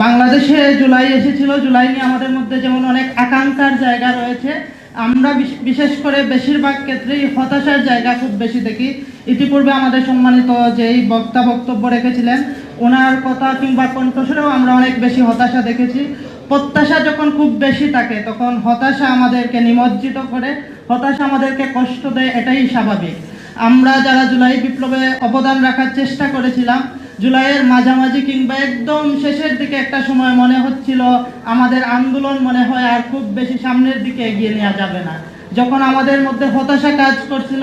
বাংলাদেশে জুলাই এসেছিল। জুলাই নিয়ে আমাদের মধ্যে যেমন অনেক আকাঙ্ক্ষার জায়গা রয়েছে, আমরা বিশেষ করে বেশিরভাগ ক্ষেত্রেই হতাশার জায়গা খুব বেশি দেখি। ইতিপূর্বে আমাদের সম্মানিত যেই বক্তব্য রেখেছিলেন, ওনার কথা কিংবা কণ্ঠস্বরেও আমরা অনেক বেশি হতাশা দেখেছি। প্রত্যাশা যখন খুব বেশি থাকে তখন হতাশা আমাদেরকে নিমজ্জিত করে, হতাশা আমাদেরকে কষ্ট দেয়, এটাই স্বাভাবিক। আমরা যারা জুলাই বিপ্লবে অবদান রাখার চেষ্টা করেছিলাম, জুলাইয়ের মাঝামাঝি কিংবা একদম শেষের দিকে একটা সময় মনে হচ্ছিল আমাদের আন্দোলন মনে হয় আর খুব বেশি সামনের দিকে এগিয়ে নেওয়া যাবে না। যখন আমাদের মধ্যে হতাশা কাজ করছিল,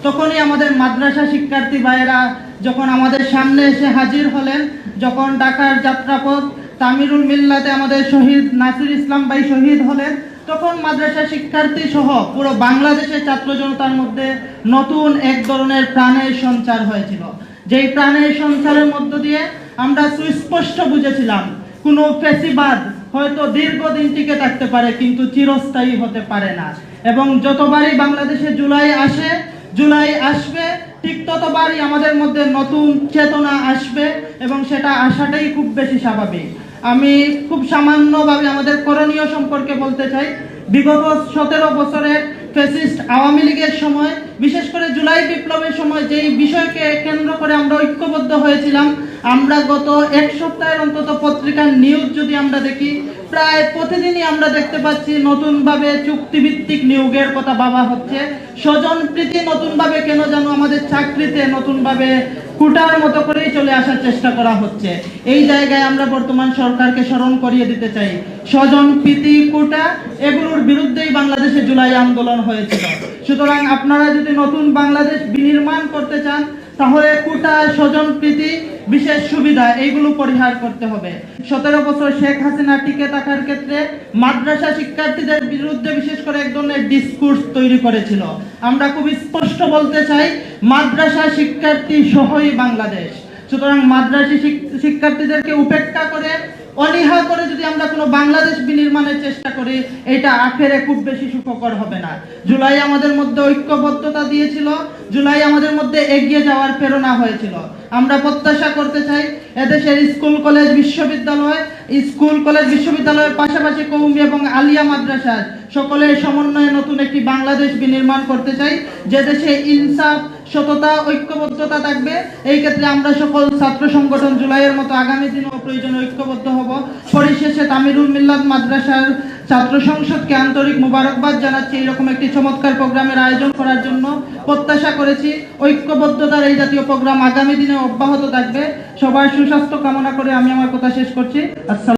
তখনই আমাদের মাদ্রাসা শিক্ষার্থী ভাইয়েরা যখন আমাদের সামনে এসে হাজির হলেন, যখন ঢাকার যাত্রাপথ তামিরুল মিল্লাতে আমাদের শহীদ নাসির ইসলাম ভাই শহীদ হলেন, তখন মাদ্রাসা শিক্ষার্থী সহ পুরো বাংলাদেশের ছাত্র জনতার মধ্যে নতুন এক ধরনের প্রাণের সঞ্চার হয়েছিল। যেই প্রাণের সঞ্চারের মধ্য দিয়ে আমরা সুস্পষ্ট বুঝেছিলাম কোনো ফ্যাসিবাদ হয়তো দীর্ঘদিন টিকে থাকতে পারে কিন্তু চিরস্থায়ী হতে পারে না। এবং যতবারই বাংলাদেশে জুলাই আসবে, ঠিক ততবারই আমাদের মধ্যে নতুন চেতনা আসবে এবং সেটা আসাটাই খুব বেশি স্বাভাবিক। আমি খুব সামান্যভাবে আমাদের করণীয় সম্পর্কে বলতে চাই। বিগত 17 বছরের ফ্যাসিস্ট আওয়ামী লীগের সময়, বিশেষ করে জুলাই বিপ্লবের সময় যেই বিষয়কে কেন্দ্র করে আমরা ঐক্যবদ্ধ হয়েছিলাম, আমরা গত এক সপ্তাহের অন্তত পত্রিকার নিউজ যদি আমরা দেখি, প্রায় প্রতিদিনই আমরা দেখতে পাচ্ছি নতুনভাবে চুক্তিভিত্তিক নিয়োগের কথা ভাবা হচ্ছে। স্বজনপ্রীতি নতুনভাবে কেন যেন আমাদের চাকরিতে নতুনভাবে কুটার মতো করেই চলে আসার চেষ্টা করা হচ্ছে। এই জায়গায় আমরা বর্তমান সরকারকে স্মরণ করিয়ে দিতে চাই, স্বজনপ্রীতি কুটা এগুলোর বিরুদ্ধেই বাংলাদেশে জুলাই আন্দোলন হয়েছিল। সুতরাং আপনারা যদি নতুন বাংলাদেশ বিনির্মাণ করতে চান, তাহলে কুটা, স্বজনপ্রীতি, বিশেষ সুবিধা এইগুলো পরিহার করতে হবে। 17 বছর শেখ হাসিনা টিকে থাকার ক্ষেত্রে মাদ্রাসা শিক্ষার্থীদের বিরুদ্ধে বিশেষ করে এক ধরনের ডিসকোর্স তৈরি করেছিল। আমরা খুব স্পষ্ট বলতে চাই, মাদ্রাসা শিক্ষার্থী সহই বাংলাদেশ। সুতরাং মাদ্রাসা শিক্ষার্থীদেরকে উপেক্ষা করে, অনীহা করে যদি আমরা কোনো বাংলাদেশ বিনির্মাণের চেষ্টা করি, এটা আখেরে খুব বেশি সুখকর হবে না। জুলাই আমাদের মধ্যে ঐক্যবদ্ধতা দিয়েছিল, জুলাই আমাদের মধ্যে এগিয়ে যাওয়ার প্রেরণা হয়েছিল। আমরা প্রত্যাশা করতে চাই এদেশের স্কুল কলেজ বিশ্ববিদ্যালয়ের পাশাপাশি কওমি এবং আলিয়া মাদ্রাসার সকলের সমন্বয়ে নতুন একটি বাংলাদেশ বিনির্মাণ করতে চাই, যে দেশে ইনসাফ, সততা, ঐক্যবদ্ধতা থাকবে। এই ক্ষেত্রে আমরা সকল ছাত্র সংগঠন জুলাইয়ের মতো আগামী দিনেও প্রয়োজনে ঐক্যবদ্ধ হব। পরিশেষে তামিরুল মিল্লাত মাদ্রাসার ছাত্র সংসদকে আন্তরিক মোবারকবাদ জানাচ্ছি এইরকম একটি চমৎকার প্রোগ্রামের আয়োজন করার জন্য। প্রত্যাশা করেছি ঐক্যবদ্ধতার এই জাতীয় প্রোগ্রাম আগামী দিনে অব্যাহত থাকবে। সবার সুস্বাস্থ্য কামনা করে আমি আমার কথা শেষ করছি। আসসালাম।